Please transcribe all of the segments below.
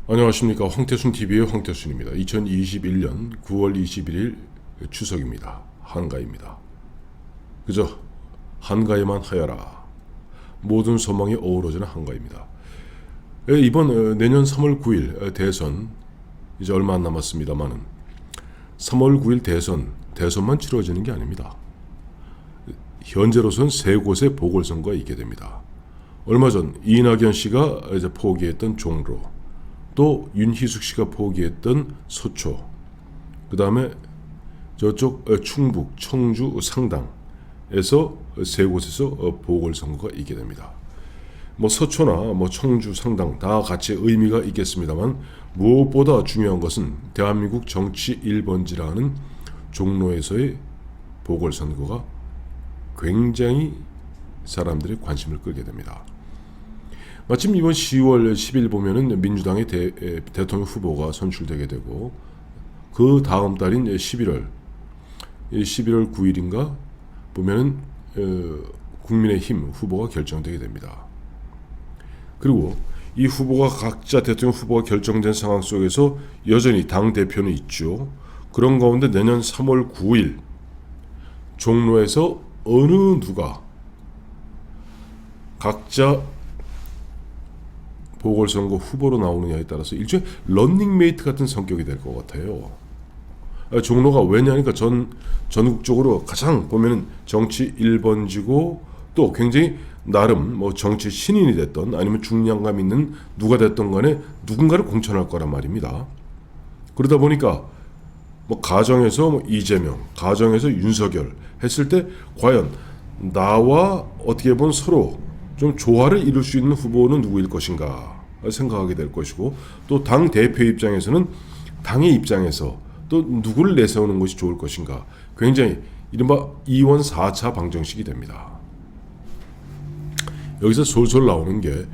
안녕하십니까. 황태순TV의 황태순입니다. 2021년 9월 21일 추석입니다. 한가위입니다. 그저 한가위만 하여라. 모든 소망이 어우러지는 한가위입니다. 이번 내년 3월 9일 대선 이제 얼마 안 남았습니다만은 3월 9일 대선만 치러지는 게 아닙니다. 현재로선 세 곳의 보궐선거가 있게 됩니다. 얼마 전 이낙연 씨가 이제 포기했던 종로, 또 윤희숙 씨가 포기했던 서초, 그 다음에 저쪽 충북, 청주, 상당에서 세 곳에서 보궐선거가 있게 됩니다. 뭐 서초나 뭐 청주, 상당 다 같이 의미가 있겠습니다만 무엇보다 중요한 것은 대한민국 정치 1번지라는 종로에서의 보궐선거가 굉장히 사람들의 관심을 끌게 됩니다. 마침 이번 10월 10일 보면은 민주당의 대통령 후보가 선출되게 되고, 그 다음 달인 11월 9일인가 보면은 국민의힘 후보가 결정되게 됩니다. 그리고 이 후보가 각자 대통령 후보가 결정된 상황 속에서 여전히 당 대표는 있죠. 그런 가운데 내년 3월 9일 종로에서 어느 누가 각자 보궐선거 후보로 나오느냐에 따라서 일종의 런닝메이트 같은 성격이 될 것 같아요. 종로가 왜냐하니까 전국적으로 가장 보면은 정치 1번지고, 또 굉장히 나름 뭐 정치 신인이 됐던 아니면 중량감 있는 누가 됐던 간에 누군가를 공천할 거란 말입니다. 그러다 보니까 뭐 가정에서 뭐 이재명, 가정에서 윤석열 했을 때 과연 나와 어떻게 보면 서로 좀 조화를 이룰 수 있는 후보는 누구일 것인가 생각하게 될 것이고, 또 당 대표 입장에서는 당의 입장에서 또 누구를 내세우는 것이 좋을 것인가, 굉장히 이른바 2원 4차 방정식이 됩니다. 여기서 솔솔 나오는 게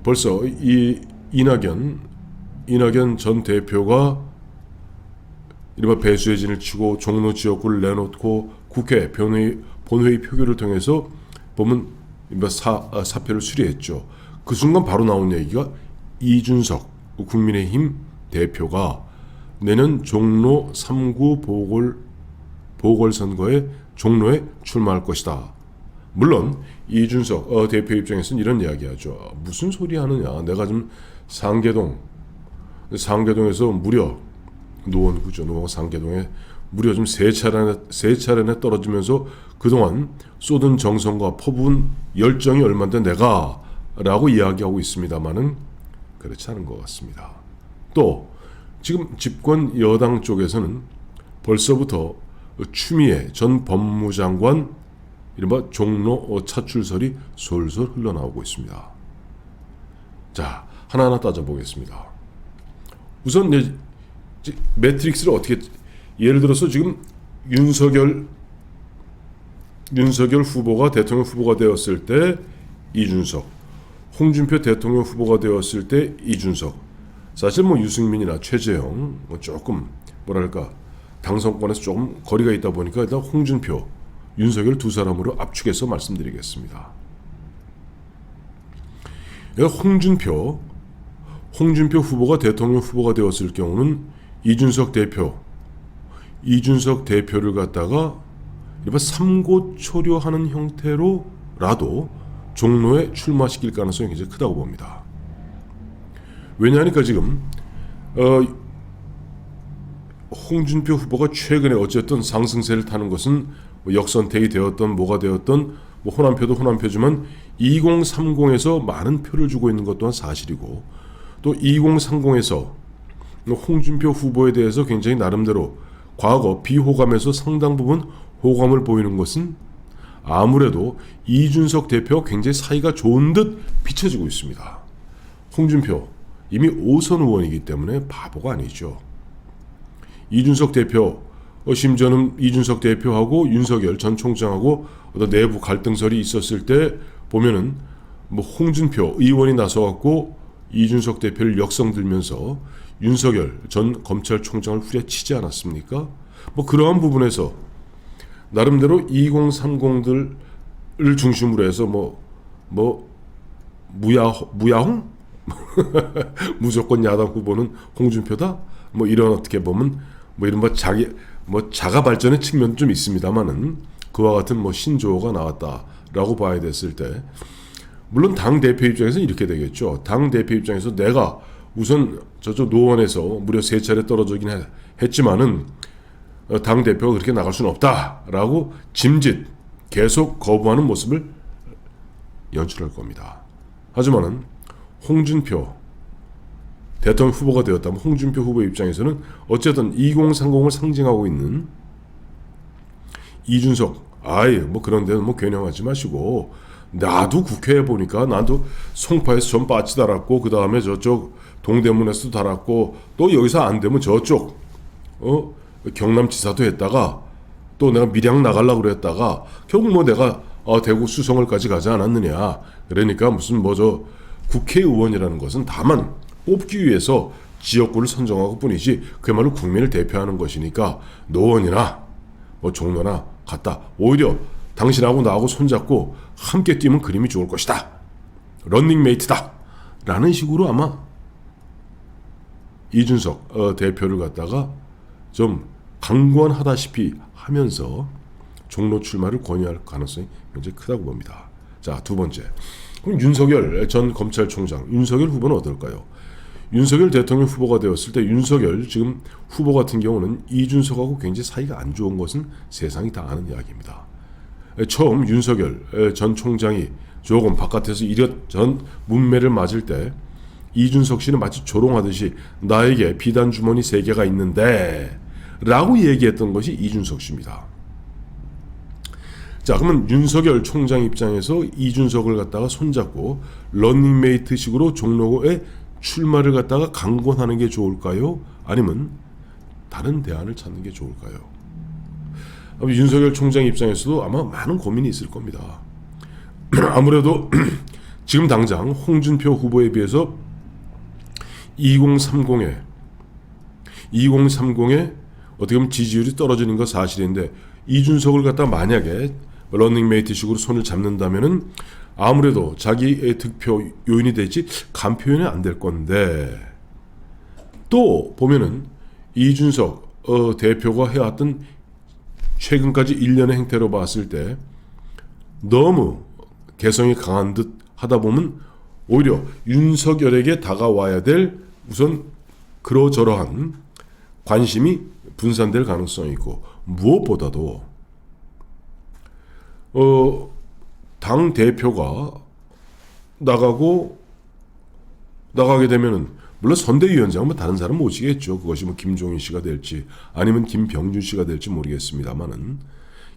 벌써 이 이낙연 전 대표가 이른바 배수의 진을 치고 종로 지역구를 내놓고 국회 본회의 표결을 통해서 보면 사표를 수리했죠. 그 순간 바로 나온 얘기가 이준석 국민의힘 대표가 내년 종로 3구 보궐선거에 종로에 출마할 것이다. 물론 이준석 대표 입장에서는 이런 이야기하죠. 무슨 소리 하느냐. 내가 지금 상계동에서 무려 노원구죠. 노원 상계동에 무려 좀 세 차례나 떨어지면서 그동안 쏟은 정성과 퍼부은 열정이 얼마인데 내가 라고 이야기하고 있습니다만은 그렇지 않은 것 같습니다. 또 지금 집권 여당 쪽에서는 벌써부터 추미애 전 법무장관 이른바 종로 차출설이 솔솔 흘러나오고 있습니다. 자, 하나하나 따져보겠습니다. 우선 매트릭스를 어떻게, 예를 들어서 지금 윤석열 후보가 대통령 후보가 되었을 때 이준석, 홍준표 대통령 후보가 되었을 때 이준석, 사실 뭐 유승민이나 최재형 조금 뭐랄까 당선권에서 조금 거리가 있다 보니까 일단 홍준표, 윤석열 두 사람으로 압축해서 말씀드리겠습니다. 홍준표 후보가 대통령 후보가 되었을 경우는 이준석 대표를 갖다가 이른바 삼고초려하는 형태로라도 종로에 출마시킬 가능성이 굉장히 크다고 봅니다. 왜냐하니까 지금 홍준표 후보가 최근에 어쨌든 상승세를 타는 것은 뭐 역선택이 되었던 뭐가 되었던 뭐 호남표도 호남표지만 2030에서 많은 표를 주고 있는 것 또한 사실이고, 또 2030에서 홍준표 후보에 대해서 굉장히 나름대로 과거 비호감에서 상당 부분 호감을 보이는 것은 아무래도 이준석 대표와 굉장히 사이가 좋은 듯 비춰지고 있습니다. 홍준표 이미 5선 의원이기 때문에 바보가 아니죠. 이준석 대표, 심지어는 이준석 대표하고 윤석열 전 총장하고 어떤 내부 갈등설이 있었을 때 보면은 뭐 홍준표 의원이 나서갖고 이준석 대표를 역성들면서 윤석열 전 검찰총장을 후려치지 않았습니까? 뭐 그러한 부분에서 나름대로 2030들을 중심으로 해서 무야홍? 무조건 야당 후보는 홍준표다. 뭐 이런 어떻게 보면 뭐 이런 자가 발전의 측면도 좀 있습니다만은 그와 같은 뭐 신조어가 나왔다라고 봐야 됐을 때 물론 당 대표 입장에서는 이렇게 되겠죠. 당 대표 입장에서 내가 우선 저쪽 노원에서 무려 3차례 떨어지긴 했지만은 당 대표가 그렇게 나갈 수는 없다라고 짐짓 계속 거부하는 모습을 연출할 겁니다. 하지만은 홍준표 대통령 후보가 되었다면 홍준표 후보 입장에서는 어쨌든 2030을 상징하고 있는 이준석 뭐 그런 데는 뭐 겨냥하지 마시고 나도 국회에 보니까 나도 송파에서 전 빠치 달았고 그 다음에 저쪽 동대문에서도 달았고 또 여기서 안 되면 저쪽 경남지사도 했다가 또 내가 밀양 나가려고 그랬다가 결국 뭐 내가 대구 수성을까지 가지 않았느냐. 그러니까 무슨 뭐 저 국회의원이라는 것은 다만 뽑기 위해서 지역구를 선정하고 뿐이지 그야말로 국민을 대표하는 것이니까 노원이나 뭐 종로나 갔다 오히려 당신하고 나하고 손잡고 함께 뛰면 그림이 좋을 것이다. 런닝메이트다. 라는 식으로 아마 이준석 대표를 갖다가 좀 강권하다시피 하면서 종로 출마를 권유할 가능성이 굉장히 크다고 봅니다. 자, 두 번째. 그럼 윤석열 전 검찰총장, 윤석열 후보는 어떨까요? 윤석열 대통령 후보가 되었을 때 윤석열 지금 후보 같은 경우는 이준석하고 굉장히 사이가 안 좋은 것은 세상이 다 아는 이야기입니다. 처음 윤석열 전 총장이 조금 바깥에서 이런 문매를 맞을 때 이준석 씨는 마치 조롱하듯이 나에게 비단 주머니 3개가 있는데 라고 얘기했던 것이 이준석 씨입니다. 자, 그러면 윤석열 총장 입장에서 이준석을 갖다가 손잡고 런닝메이트식으로 종로에 출마를 갖다가 강권하는 게 좋을까요? 아니면 다른 대안을 찾는 게 좋을까요? 윤석열 총장 입장에서도 아마 많은 고민이 있을 겁니다. 아무래도 지금 당장 홍준표 후보에 비해서 2030에 어떻게 보면 지지율이 떨어지는 건 사실인데 이준석을 갖다 만약에 런닝메이트식으로 손을 잡는다면은 아무래도 자기의 득표 요인이 될지 간 표현이 안 될 건데 또 보면은 이준석 대표가 해왔던 최근까지 일련의 행태로 봤을 때 너무 개성이 강한 듯 하다 보면 오히려 윤석열에게 다가와야 될 우선 그러저러한 관심이 분산될 가능성이 있고 무엇보다도 당 대표가 나가게 되면은 물론 선대위원장은 뭐 다른 사람 모시겠죠. 그것이 뭐 김종인 씨가 될지 아니면 김병준 씨가 될지 모르겠습니다만은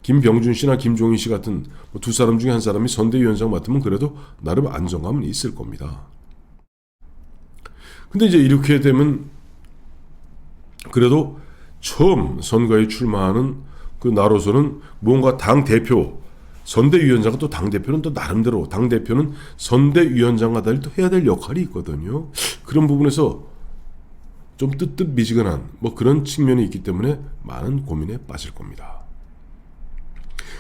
김병준 씨나 김종인 씨 같은 뭐 두 사람 중에 한 사람이 선대위원장 맡으면 그래도 나름 안정감은 있을 겁니다. 근데 이제 이렇게 되면 그래도 처음 선거에 출마하는 그 나로서는 뭔가 당 대표 선대위원장은 또 당대표는 또 나름대로 당대표는 선대위원장과 달리 또 해야 될 역할이 있거든요. 그런 부분에서 좀 뜨뜻미지근한 뭐 그런 측면이 있기 때문에 많은 고민에 빠질 겁니다.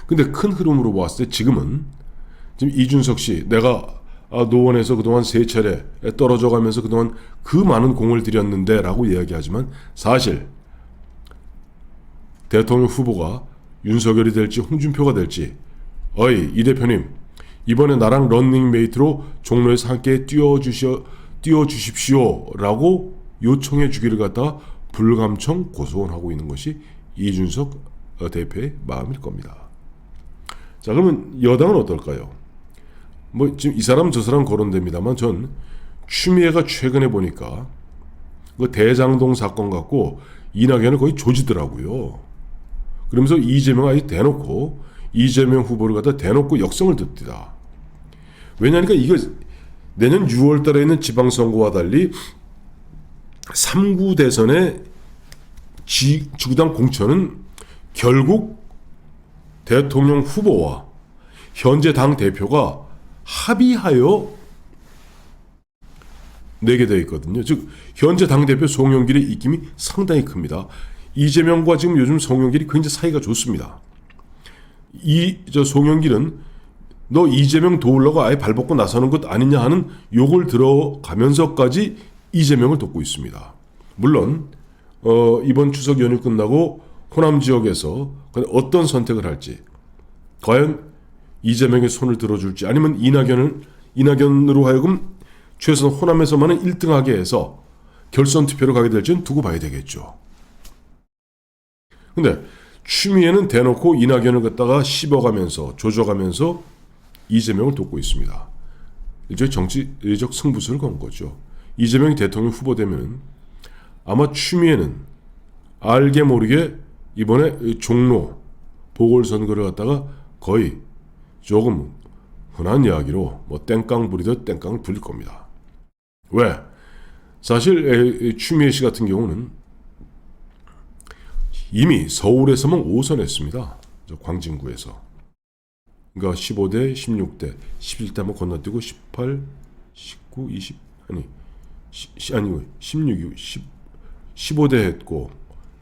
근데 큰 흐름으로 봤을 때 지금 이준석 씨 내가 노원에서 그동안 3차례 떨어져 가면서 그동안 그 많은 공을 들였는데 라고 이야기하지만 사실 대통령 후보가 윤석열이 될지 홍준표가 될지 이 대표님 이번에 나랑 런닝메이트로 종로에서 함께 뛰어주십시오 라고 요청해 주기를 갖다가 불감청 고소원하고 있는 것이 이준석 대표의 마음일 겁니다. 자, 그러면 여당은 어떨까요? 뭐 지금 이 사람 저 사람 거론됩니다만 전 추미애가 최근에 보니까 그 대장동 사건 갖고 이낙연을 거의 조지더라고요. 그러면서 이재명 아예 대놓고 이재명 후보를 갖다 대놓고 역성을 듭니다. 왜냐하니까 이거 내년 6월 달에 있는 지방선거와 달리 3구 대선의 지구당 공천은 결국 대통령 후보와 현재 당 대표가 합의하여 내게 되어 있거든요. 즉 현재 당 대표 송영길의 입김이 상당히 큽니다. 이재명과 지금 요즘 송영길이 굉장히 사이가 좋습니다. 송영길은 너 이재명 도우려고 아예 발벗고 나서는 것 아니냐 하는 욕을 들어가면서까지 이재명을 돕고 있습니다. 물론 이번 추석 연휴 끝나고 호남 지역에서 어떤 선택을 할지, 과연 이재명의 손을 들어줄지 아니면 이낙연으로 하여금 최소한 호남에서만은 1등하게 해서 결선 투표로 가게 될지는 두고 봐야 되겠죠. 근데 추미애는 대놓고 이낙연을 갖다가 씹어가면서 조져가면서 이재명을 돕고 있습니다. 일종의 정치적 승부수를 건 거죠. 이재명이 대통령 후보 되면 아마 추미애는 알게 모르게 이번에 종로 보궐선거를 갖다가 거의 조금 흔한 이야기로 뭐 땡깡 부리듯 땡깡을 부릴 겁니다. 왜? 사실 추미애 씨 같은 경우는 이미 서울에서만 5선했습니다. 광진구에서. 그러니까 15대, 16대, 11대 한번 건너뛰고 18, 19, 20 아니고 16, 15대 했고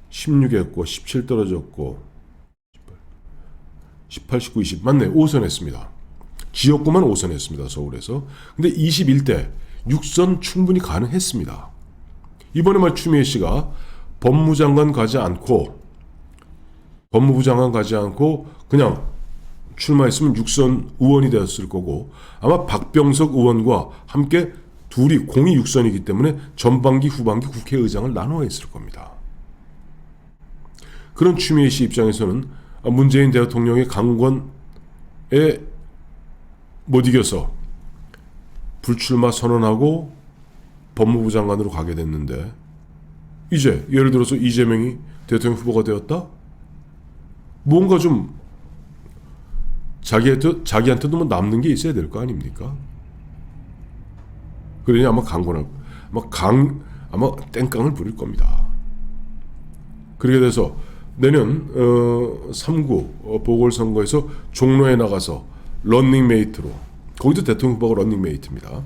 16 했고 17 떨어졌고 18, 19, 20 맞네. 5선 했습니다. 지역구만 5선 했습니다. 서울에서. 근데 21대 6선 충분히 가능했습니다. 이번에 말 추미애 씨가 법무부 장관 가지 않고 그냥 출마했으면 6선 의원이 되었을 거고 아마 박병석 의원과 함께 둘이 공이 6선이기 때문에 전반기 후반기 국회의장을 나눠 했을 겁니다. 그런 추미애 씨 입장에서는 문재인 대통령의 강권에 못 이겨서 불출마 선언하고 법무부 장관으로 가게 됐는데 이제 예를 들어서 이재명이 대통령 후보가 되었다? 뭔가 좀 자기한테도 뭐 남는 게 있어야 될 거 아닙니까? 그러니 아마 아마 땡깡을 부릴 겁니다. 그렇게 돼서 내년 3구 보궐선거에서 종로에 나가서 런닝메이트로, 거기도 대통령 후보가 런닝메이트입니다.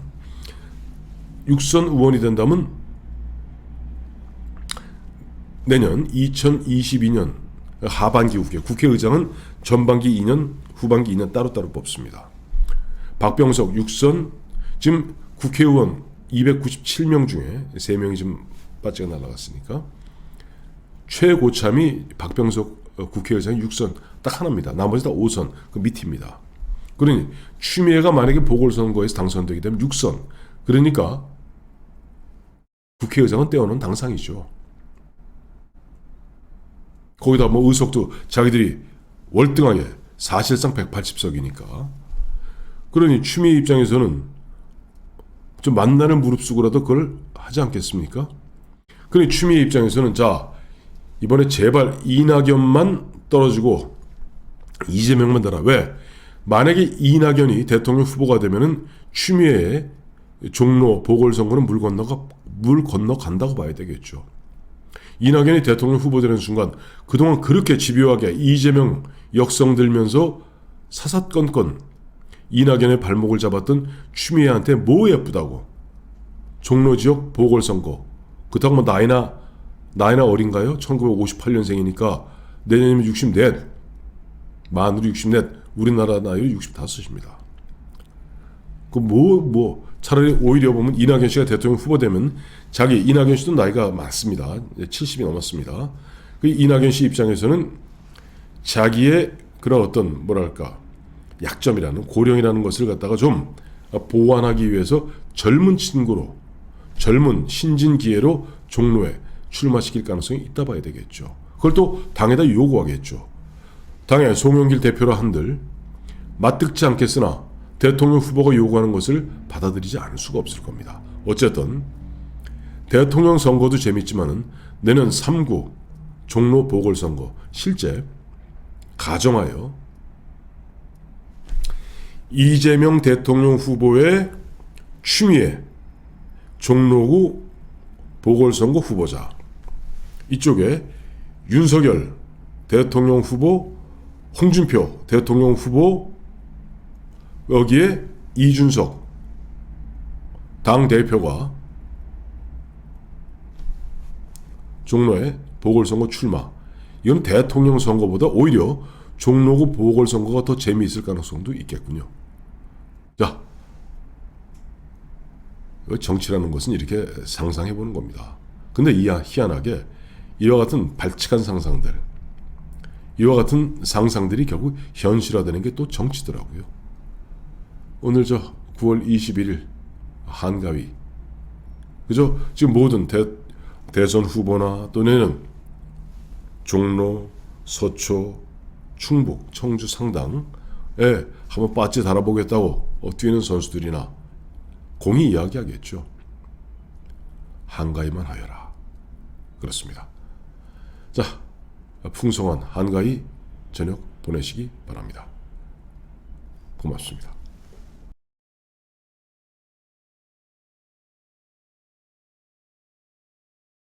6선 의원이 된다면 내년 2022년 하반기 국회의장은 전반기 2년, 후반기 2년 따로따로 뽑습니다. 박병석 6선, 지금 국회의원 297명 중에 3명이 좀 빠지가 날아갔으니까 최고참이 박병석 국회의장 6선 딱 하나입니다. 나머지 다 5선, 그 밑입니다. 그러니 추미애가 만약에 보궐선거에서 당선되게 되면 6선, 그러니까 국회의장은 떼어놓은 당상이죠. 거기다 뭐 의석도 자기들이 월등하게 사실상 180석이니까. 그러니 추미애 입장에서는 좀 만나는 무릅쓰고라도 그걸 하지 않겠습니까? 그러니 추미애 입장에서는 자, 이번에 제발 이낙연만 떨어지고 이재명만 달아. 왜? 만약에 이낙연이 대통령 후보가 되면은 추미애의 종로 보궐선거는 물 건너간다고 봐야 되겠죠. 이낙연이 대통령 후보 되는 순간 그동안 그렇게 집요하게 이재명 역성 들면서 사사건건 이낙연의 발목을 잡았던 추미애한테 뭐 예쁘다고. 종로 지역 보궐선거. 그렇다고 뭐 나이나 어린가요? 1958년생이니까 내년이면 64. 만으로 64. 우리나라 나이로 65입니다. 차라리 오히려 보면 이낙연 씨가 대통령 후보 되면 이낙연 씨도 나이가 많습니다. 70이 넘었습니다. 그 이낙연 씨 입장에서는 자기의 그런 어떤 약점이라는 고령이라는 것을 갖다가 좀 보완하기 위해서 젊은 친구로, 젊은 신진 기회로 종로에 출마시킬 가능성이 있다 봐야 되겠죠. 그걸 또 당에다 요구하겠죠. 당에 송영길 대표라 한들 맞듣지 않겠으나 대통령 후보가 요구하는 것을 받아들이지 않을 수가 없을 겁니다. 어쨌든 대통령 선거도 재밌지만은 내년 3구 종로 보궐선거 실제 가정하여 이재명 대통령 후보의 추미애 종로구 보궐선거 후보자, 이쪽에 윤석열 대통령 후보, 홍준표 대통령 후보, 여기에 이준석 당대표가 종로에 보궐선거 출마. 이건 대통령 선거보다 오히려 종로구 보궐선거가 더 재미있을 가능성도 있겠군요. 정치라는 것은 이렇게 상상해 보는 겁니다. 근데 희한하게 이와 같은 발칙한 상상들, 이와 같은 상상들이 결국 현실화되는 게 또 정치더라고요. 오늘 9월 21일 한가위, 그죠? 지금 모든 대선 후보나 또는 종로, 서초, 충북, 청주 상당에 한번 빠지 달아보겠다고 뛰는 선수들이나 공이 이야기하겠죠. 한가위만 하여라. 그렇습니다. 자, 풍성한 한가위 저녁 보내시기 바랍니다. 고맙습니다.